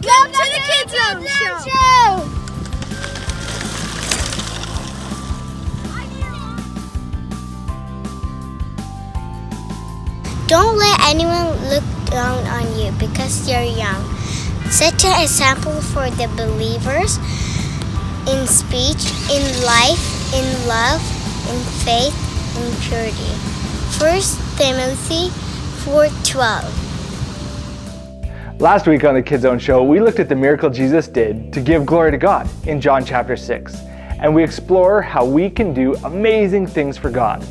Welcome to the KidZone Show! Don't let anyone look down on you because you're young. Set an example for the believers in speech, in life, in love, in faith, in purity. 1 Timothy 4:12. Last week on the KidZone Show, we looked at the miracle Jesus did to give glory to God in John chapter 6. And we explore how we can do amazing things for God.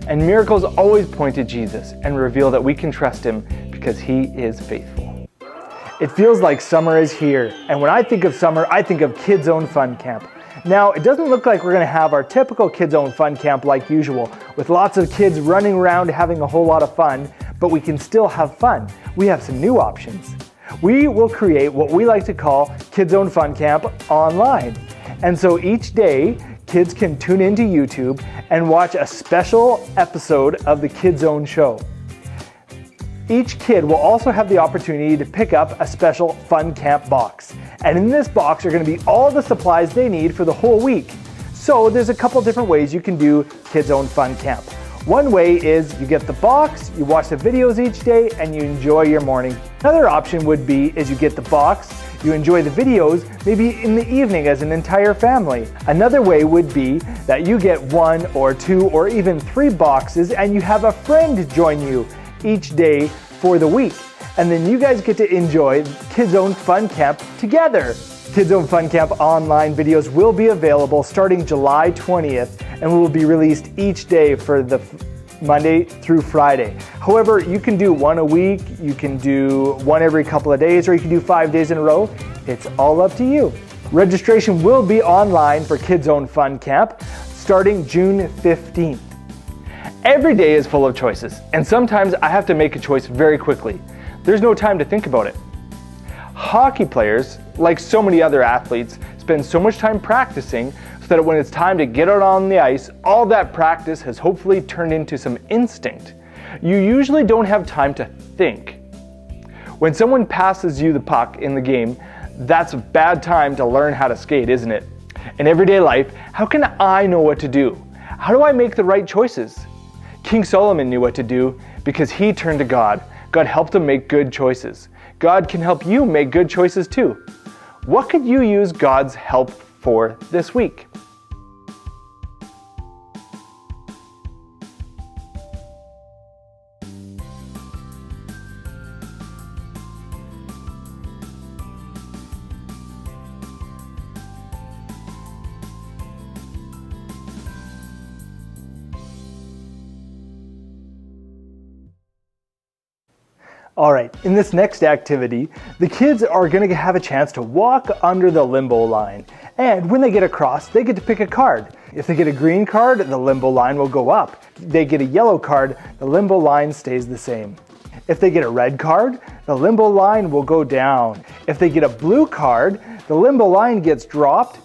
And miracles always point to Jesus and reveal that we can trust Him because He is faithful. It feels like summer is here. And when I think of summer, I think of KidZone Fun Camp. Now, it doesn't look like we're going to have our typical KidZone Fun Camp like usual, with lots of kids running around having a whole lot of fun, but we can still have fun. We have some new options. We will create what we like to call KidZone Fun Camp online. And so each day, kids can tune into YouTube and watch a special episode of the KidZone Show. Each kid will also have the opportunity to pick up a special Fun Camp box. And in this box are going to be all the supplies they need for the whole week. So there's a couple different ways you can do KidZone Fun Camp. One way is you get the box, you watch the videos each day, and you enjoy your morning. Another option would be is you get the box, you enjoy the videos, maybe in the evening as an entire family. Another way would be that you get 1 or 2 or even 3 boxes and you have a friend join you each day for the week. And then you guys get to enjoy KidZone Fun Camp together. KidZone Fun Camp online videos will be available starting July 20th and will be released each day for the Monday through Friday. However, you can do 1 a week, you can do 1 every couple of days, or you can do 5 days in a row. It's all up to you. Registration will be online for KidZone Fun Camp starting June 15th. Every day is full of choices, and sometimes I have to make a choice very quickly. There's no time to think about it. Hockey players, like so many other athletes, spend so much time practicing so that when it's time to get out on the ice, all that practice has hopefully turned into some instinct. You usually don't have time to think. When someone passes you the puck in the game, that's a bad time to learn how to skate, isn't it? In everyday life, how can I know what to do? How do I make the right choices? King Solomon knew what to do because he turned to God. God helped him make good choices. God can help you make good choices too. What could you use God's help for this week? All right, in this next activity, the kids are going to have a chance to walk under the limbo line. And when they get across, they get to pick a card. If they get a green card, the limbo line will go up. If they get a yellow card, the limbo line stays the same. If they get a red card, the limbo line will go down. If they get a blue card, the limbo line gets dropped.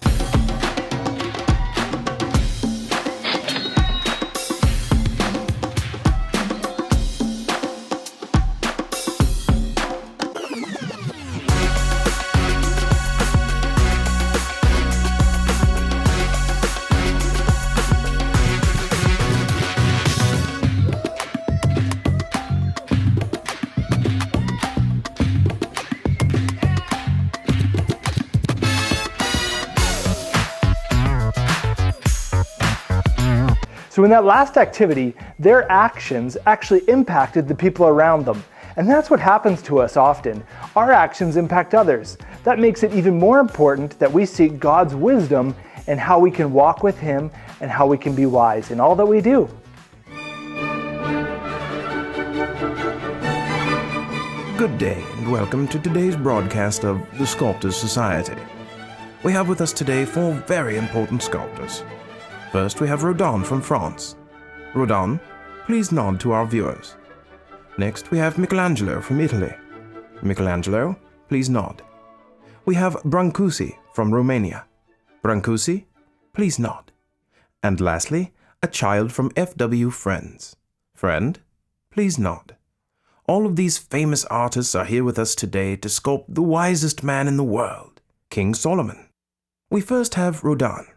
So in that last activity, their actions actually impacted the people around them. And that's what happens to us often. Our actions impact others. That makes it even more important that we seek God's wisdom in how we can walk with Him and how we can be wise in all that we do. Good day and welcome to today's broadcast of the Sculptors Society. We have with us today 4 very important sculptors. First, we have Rodin from France. Rodin, please nod to our viewers. Next, we have Michelangelo from Italy. Michelangelo, please nod. We have Brancusi from Romania. Brancusi, please nod. And lastly, a child from FW Friends. Friend, please nod. All of these famous artists are here with us today to sculpt the wisest man in the world, King Solomon. We first have Rodin.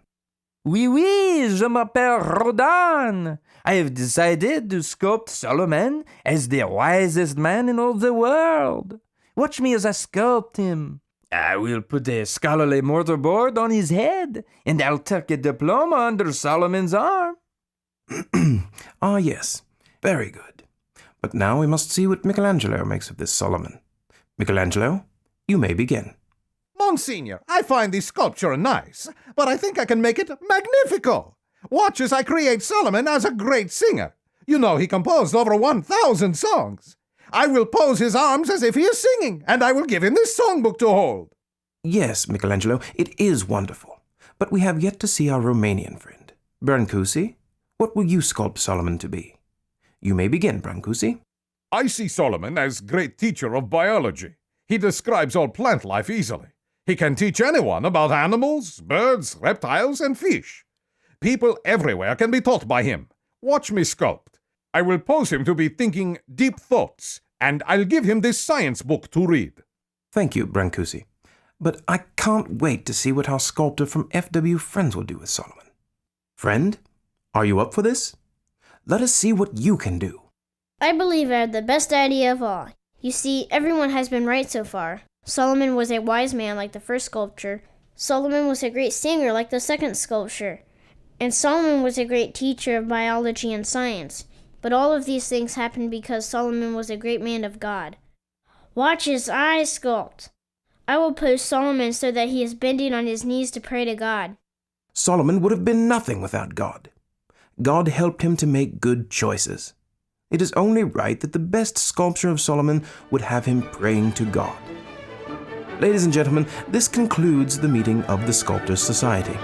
Oui, oui, je m'appelle Rodin. I have decided to sculpt Solomon as the wisest man in all the world. Watch me as I sculpt him. I will put a scholarly mortarboard on his head, and I'll tuck a diploma under Solomon's arm. Ah, yes, very good. But now we must see what Michelangelo makes of this Solomon. Michelangelo, you may begin. Monsignor, I find this sculpture nice, but I think I can make it magnifico. Watch as I create Solomon as a great singer. You know he composed over 1,000 songs. I will pose his arms as if he is singing, and I will give him this songbook to hold. Yes, Michelangelo, it is wonderful. But we have yet to see our Romanian friend. Brancusi, what will you sculpt Solomon to be? You may begin, Brancusi. I see Solomon as great teacher of biology. He describes all plant life easily. He can teach anyone about animals, birds, reptiles, and fish. People everywhere can be taught by him. Watch me sculpt. I will pose him to be thinking deep thoughts, and I'll give him this science book to read. Thank you, Brancusi. But I can't wait to see what our sculptor from FW Friends will do with Solomon. Friend, are you up for this? Let us see what you can do. I believe I have the best idea of all. You see, everyone has been right so far. Solomon was a wise man like the first sculpture. Solomon was a great singer like the second sculpture. And Solomon was a great teacher of biology and science. But all of these things happened because Solomon was a great man of God. Watch his eyes sculpt. I will pose Solomon so that he is bending on his knees to pray to God. Solomon would have been nothing without God. God helped him to make good choices. It is only right that the best sculpture of Solomon would have him praying to God. Ladies and gentlemen, this concludes the meeting of the Sculptors Society.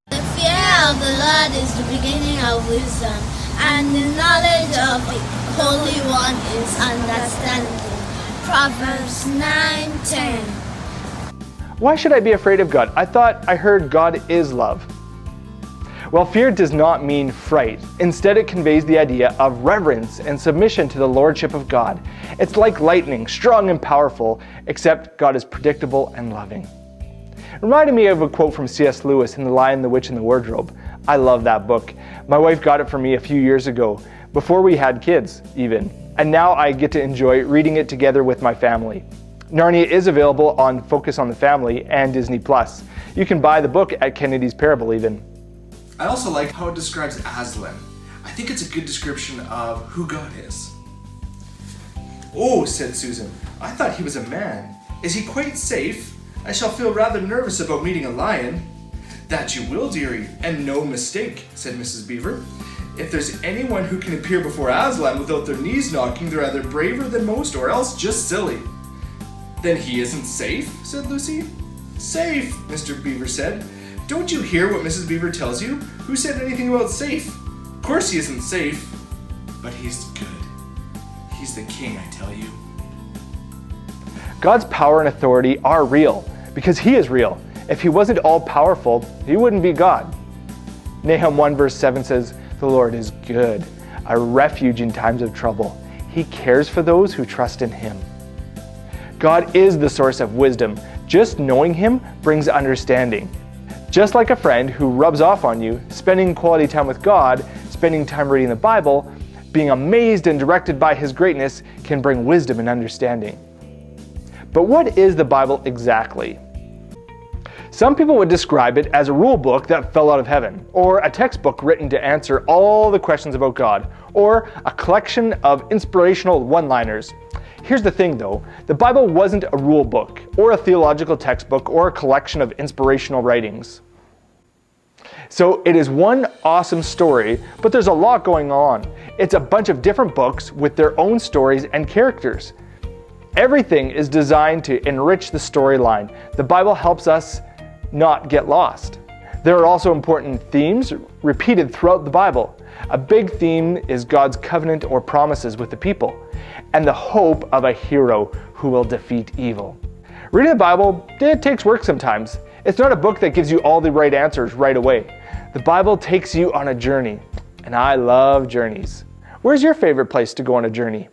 The fear of the Lord is the beginning of wisdom, and the knowledge of the Holy One is understanding. Proverbs 9:10. Why should I be afraid of God? I thought I heard God is love. Well, fear does not mean fright. Instead, it conveys the idea of reverence and submission to the lordship of God. It's like lightning, strong and powerful, except God is predictable and loving. It reminded me of a quote from C.S. Lewis in The Lion, the Witch, and the Wardrobe. I love that book. My wife got it for me a few years ago, before we had kids, even. And now I get to enjoy reading it together with my family. Narnia is available on Focus on the Family and Disney+. You can buy the book at Kennedy's Parable even. I also like how it describes Aslan. I think it's a good description of who God is. Oh, said Susan, I thought he was a man. Is he quite safe? I shall feel rather nervous about meeting a lion. That you will, dearie, and no mistake, said Mrs. Beaver. If there's anyone who can appear before Aslan without their knees knocking, they're either braver than most or else just silly. Then he isn't safe, said Lucy. Safe, Mr. Beaver said. Don't you hear what Mrs. Beaver tells you? Who said anything about safe? Of course he isn't safe. But he's good. He's the king, I tell you. God's power and authority are real, because He is real. If He wasn't all-powerful, He wouldn't be God. Nahum 1 verse 7 says, "The Lord is good, a refuge in times of trouble. He cares for those who trust in Him." God is the source of wisdom. Just knowing Him brings understanding. Just like a friend who rubs off on you, spending quality time with God, spending time reading the Bible, being amazed and directed by His greatness can bring wisdom and understanding. But what is the Bible exactly? Some people would describe it as a rule book that fell out of heaven, or a textbook written to answer all the questions about God, or a collection of inspirational one-liners. Here's the thing though, the Bible wasn't a rule book, or a theological textbook, or a collection of inspirational writings. So it is one awesome story, but there's a lot going on. It's a bunch of different books with their own stories and characters. Everything is designed to enrich the storyline. The Bible helps us not get lost. There are also important themes repeated throughout the Bible. A big theme is God's covenant or promises with the people, and the hope of a hero who will defeat evil. Reading the Bible, it takes work sometimes. It's not a book that gives you all the right answers right away. The Bible takes you on a journey. and I love journeys. Where's your favorite place to go on a journey?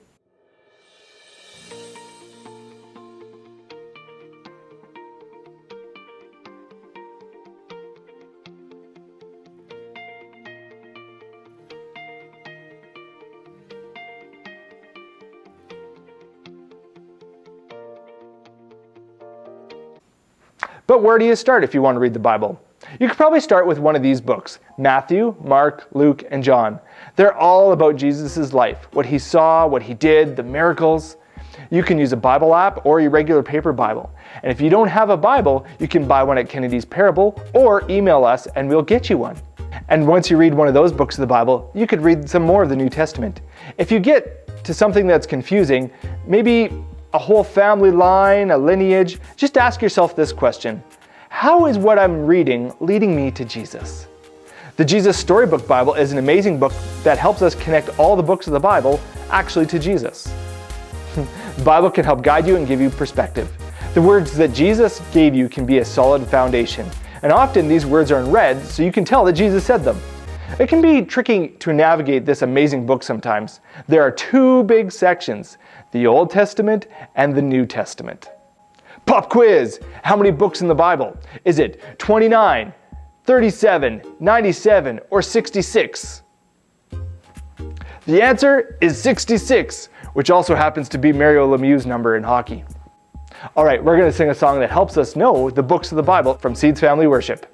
But where do you start if you want to read the Bible? You could probably start with one of these books, Matthew, Mark, Luke, and John. They're all about Jesus' life, what he saw, what he did, the miracles. You can use a Bible app or your regular paper Bible. And if you don't have a Bible, you can buy one at Kennedy's Parable or email us and we'll get you one. And once you read one of those books of the Bible, you could read some more of the New Testament. If you get to something that's confusing, maybe a whole family line, a lineage, just ask yourself this question: how is what I'm reading leading me to Jesus? The Jesus Storybook Bible is an amazing book that helps us connect all the books of the Bible actually to Jesus. The Bible can help guide you and give you perspective. The words that Jesus gave you can be a solid foundation, and often these words are in red so you can tell that Jesus said them. It can be tricky to navigate this amazing book sometimes. There are two big sections, the Old Testament and the New Testament. Pop quiz! How many books in the Bible? Is it 29, 37, 97, or 66? The answer is 66, which also happens to be Mario Lemieux's number in hockey. All right, we're going to sing a song that helps us know the books of the Bible from Seeds Family Worship.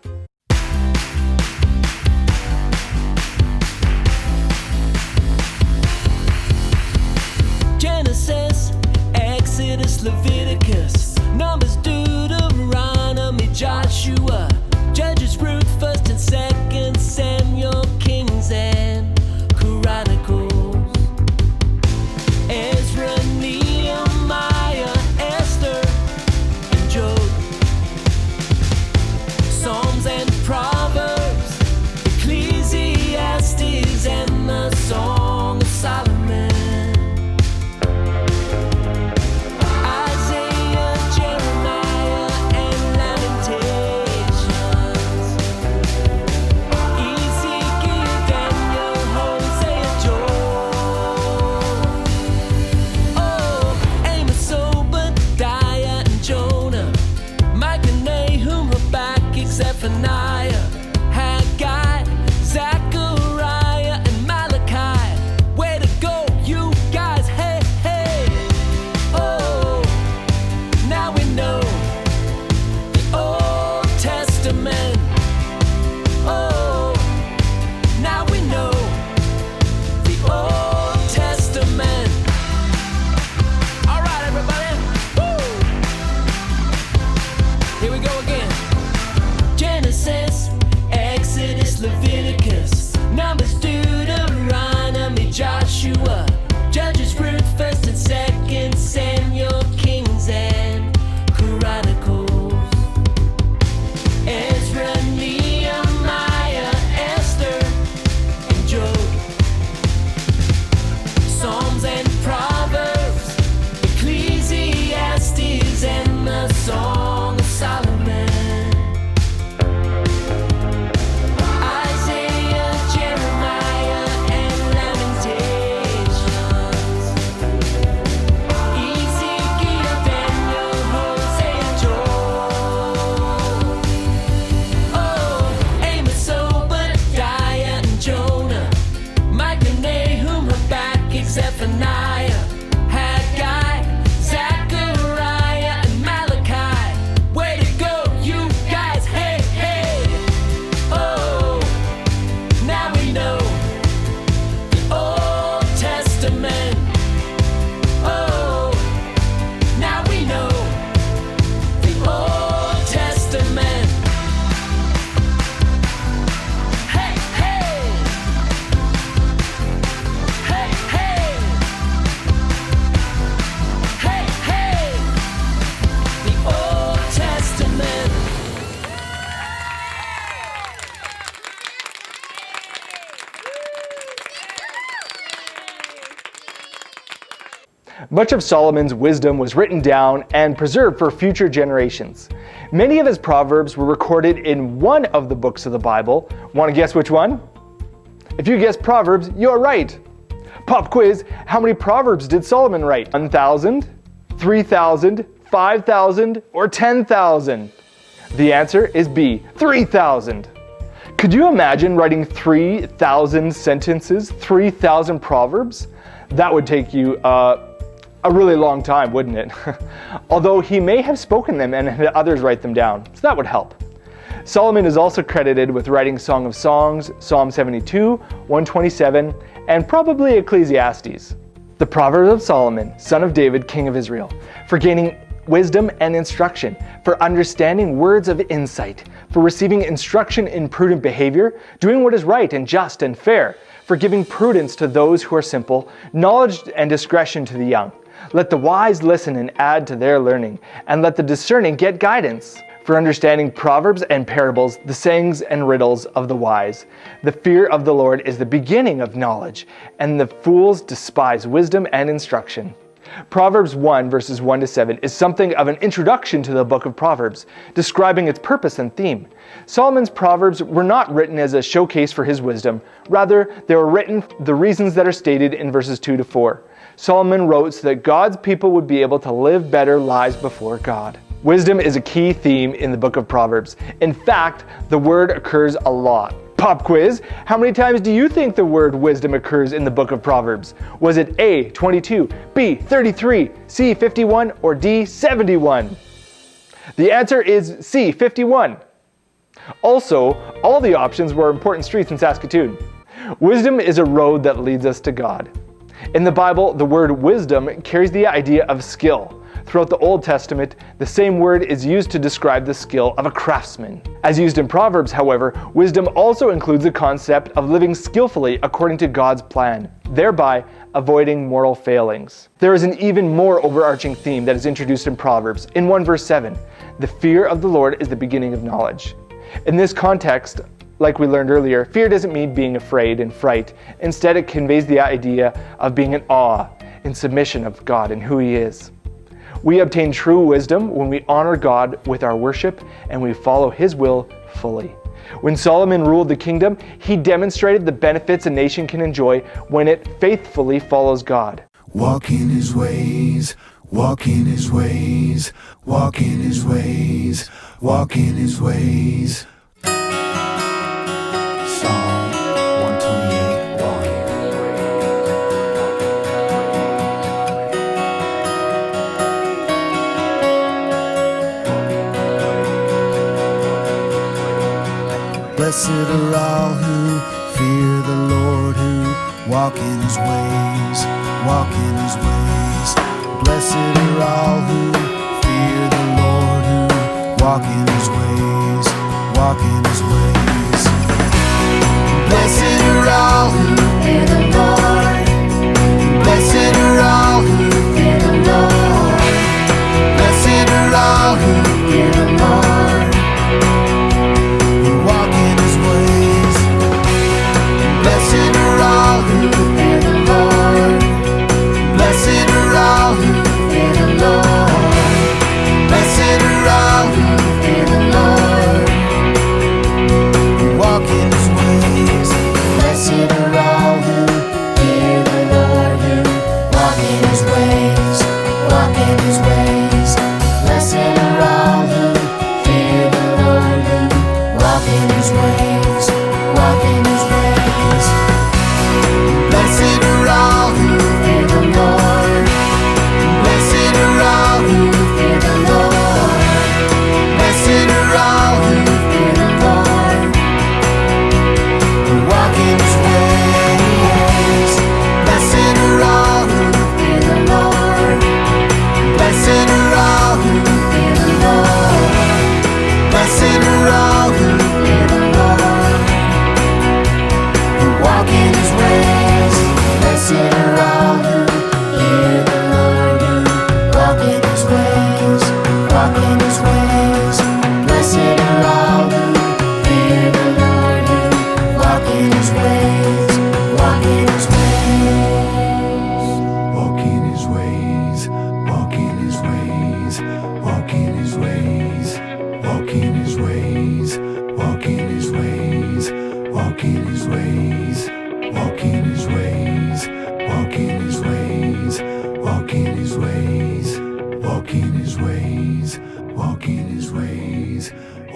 Genesis, Exodus, Leviticus, Numbers, Deuteronomy, Joshua, Judges, Ruth, 1st and 2nd Samuel, Kings and Chronicles, Ezra, Nehemiah, Esther, and Job, Psalms and Proverbs, Ecclesiastes, and the Song of Solomon. Much of Solomon's wisdom was written down and preserved for future generations. Many of his proverbs were recorded in one of the books of the Bible. Want to guess which one? If you guessed Proverbs, you're right. Pop quiz, how many Proverbs did Solomon write? 1,000, 3,000, 5,000, or 10,000? The answer is B, 3,000. Could you imagine writing 3,000 sentences, 3,000 Proverbs? That would take you a really long time, wouldn't it? Although he may have spoken them and had others write them down, so that would help. Solomon is also credited with writing Song of Songs, Psalm 72, 127, and probably Ecclesiastes. The Proverbs of Solomon, son of David, king of Israel, for gaining wisdom and instruction, for understanding words of insight, for receiving instruction in prudent behavior, doing what is right and just and fair, for giving prudence to those who are simple, knowledge and discretion to the young. Let the wise listen and add to their learning, and let the discerning get guidance. For understanding proverbs and parables, the sayings and riddles of the wise. The fear of the Lord is the beginning of knowledge, and the fools despise wisdom and instruction. Proverbs 1 verses 1 to 7 is something of an introduction to the book of Proverbs, describing its purpose and theme. Solomon's Proverbs were not written as a showcase for his wisdom. Rather, they were written for the reasons that are stated in verses 2 to 4. Solomon wrote so that God's people would be able to live better lives before God. Wisdom is a key theme in the book of Proverbs. In fact, the word occurs a lot. Pop quiz, how many times do you think the word wisdom occurs in the book of Proverbs? Was it A, 22, B, 33, C, 51, or D, 71? The answer is C, 51. Also, all the options were important streets in Saskatoon. Wisdom is a road that leads us to God. In the Bible, the word wisdom carries the idea of skill. Throughout the Old Testament, the same word is used to describe the skill of a craftsman. As used in Proverbs, however, wisdom also includes the concept of living skillfully according to God's plan, thereby avoiding moral failings. There is an even more overarching theme that is introduced in Proverbs. In 1 verse 7, the fear of the Lord is the beginning of knowledge. In this context, like we learned earlier, fear doesn't mean being afraid and fright. Instead, it conveys the idea of being in awe, in submission of God and who He is. We obtain true wisdom when we honor God with our worship and we follow His will fully. When Solomon ruled the kingdom, he demonstrated the benefits a nation can enjoy when it faithfully follows God. Walk in His ways, walk in His ways, walk in His ways, walk in His ways. Psalm 128:1. Blessed are all who fear the Lord, who walk in His ways, walk in His ways. Blessed are all who fear the Lord, who walk in His ways, walk in His ways. Blessed are all who fear the Lord. Blessed are all who fear the Lord. Blessed are all who fear the Lord, who walk in His ways. Blessed are all who fear the Lord. Blessed are all who fear the Lord. Blessed are all who fear the Lord.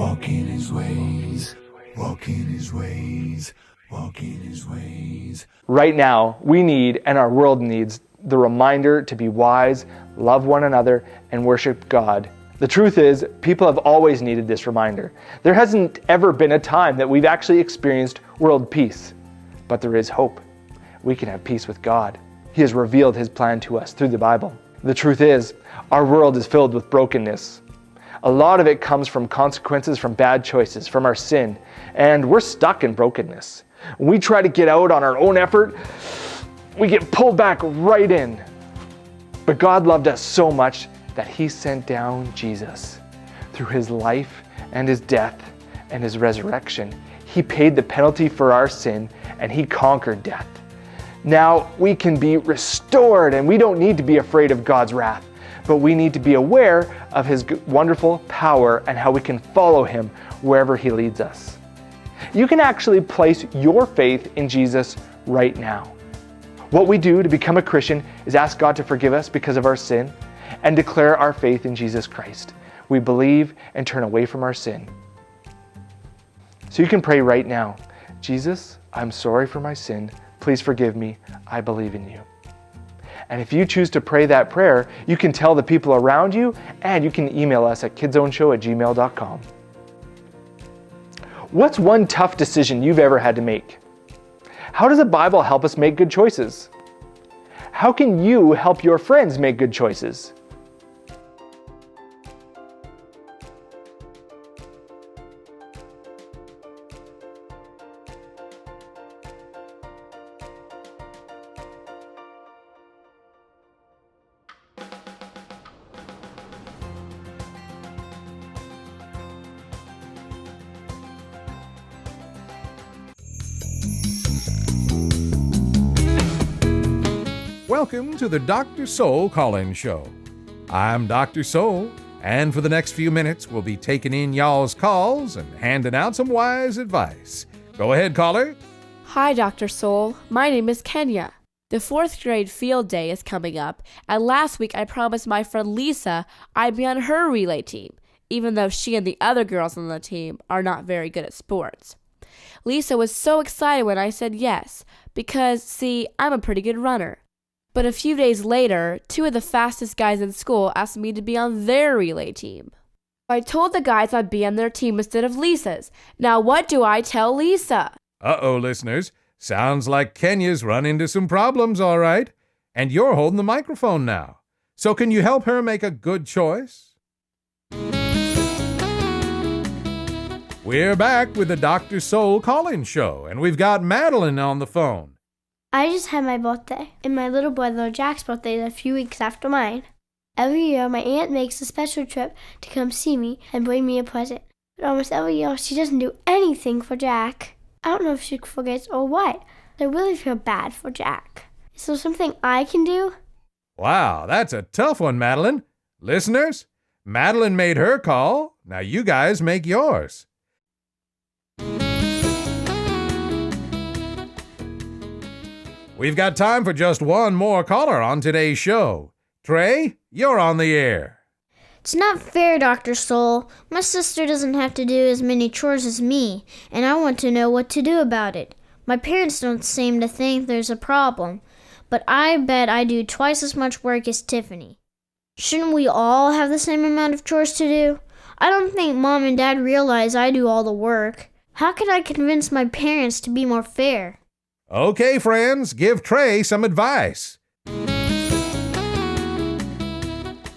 walk in his ways, walk in his ways, walk in his ways. Right now, we need, and our world needs, the reminder to be wise, love one another, and worship God. The truth is, people have always needed this reminder. There hasn't ever been a time that we've actually experienced world peace. But there is hope. We can have peace with God. He has revealed His plan to us through the Bible. The truth is, our world is filled with brokenness. A lot of it comes from consequences from bad choices, from our sin, and we're stuck in brokenness. When we try to get out on our own effort, we get pulled back right in. But God loved us so much that He sent down Jesus. Through His life and His death and His resurrection, He paid the penalty for our sin and He conquered death. Now we can be restored and we don't need to be afraid of God's wrath, but we need to be aware of His wonderful power and how we can follow Him wherever He leads us. You can actually place your faith in Jesus right now. What we do to become a Christian is ask God to forgive us because of our sin and declare our faith in Jesus Christ. We believe and turn away from our sin. So you can pray right now, Jesus, I'm sorry for my sin. Please forgive me. I believe in you. And if you choose to pray that prayer, you can tell the people around you, and you can email us at kidzoneshow@gmail.com. What's one tough decision you've ever had to make? How does the Bible help us make good choices? How can you help your friends make good choices? Welcome to the Dr. Soul Call-In Show. I'm Dr. Soul, and for the next few minutes, we'll be taking in y'all's calls and handing out some wise advice. Go ahead, caller. Hi, Dr. Soul. My name is Kenya. The 4th grade field day is coming up, and last week I promised my friend Lisa I'd be on her relay team, even though she and the other girls on the team are not very good at sports. Lisa was so excited when I said yes, because, see, I'm a pretty good runner. But a few days later, 2 of the fastest guys in school asked me to be on their relay team. I told the guys I'd be on their team instead of Lisa's. Now what do I tell Lisa? Uh-oh, listeners. Sounds like Kenya's run into some problems, all right. And you're holding the microphone now. So can you help her make a good choice? We're back with the Dr. Soul Call-In Show, and we've got Madeline on the phone. I just had my birthday, and my little brother Jack's birthday is a few weeks after mine. Every year, my aunt makes a special trip to come see me and bring me a present. But almost every year, she doesn't do anything for Jack. I don't know if she forgets or what. I really feel bad for Jack. Is there something I can do? Wow, that's a tough one, Madeline. Listeners, Madeline made her call. Now you guys make yours. We've got time for just one more caller on today's show. Trey, you're on the air. It's not fair, Dr. Soul. My sister doesn't have to do as many chores as me, and I want to know what to do about it. My parents don't seem to think there's a problem, but I bet I do twice as much work as Tiffany. Shouldn't we all have the same amount of chores to do? I don't think Mom and Dad realize I do all the work. How can I convince my parents to be more fair? Okay, friends, give Trey some advice.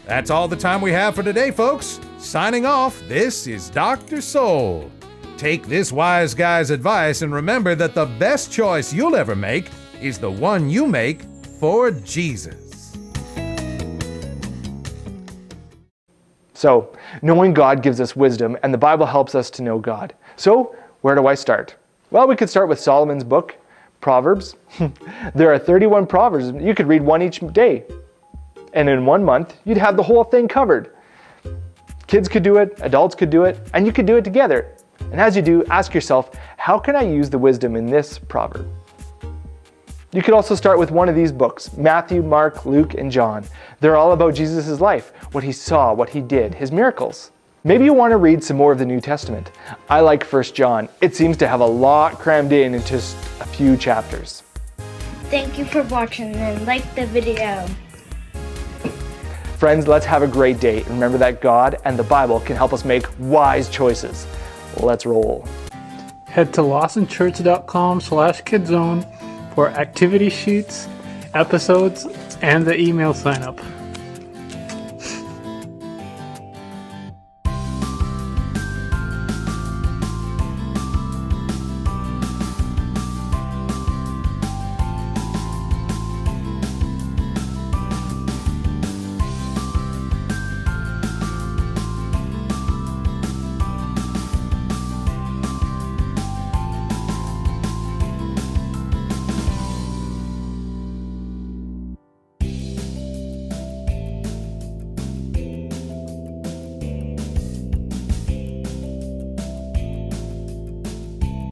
That's all the time we have for today, folks. Signing off, this is Dr. Soul. Take this wise guy's advice and remember that the best choice you'll ever make is the one you make for Jesus. So, knowing God gives us wisdom, and the Bible helps us to know God. So, where do I start? Well, we could start with Solomon's book, Proverbs. There are 31 Proverbs. You could read one each day. And in 1 month, you'd have the whole thing covered. Kids could do it, adults could do it, and you could do it together. And as you do, ask yourself, how can I use the wisdom in this proverb? You could also start with one of these books, Matthew, Mark, Luke, and John. They're all about Jesus' life, what he saw, what he did, his miracles. Maybe you want to read some more of the New Testament. I like 1 John. It seems to have a lot crammed in just a few chapters. Thank you for watching and like the video. Friends, let's have a great day. Remember that God and the Bible can help us make wise choices. Let's roll. Head to lawsonchurch.com/KidZone for activity sheets, episodes, and the email sign up.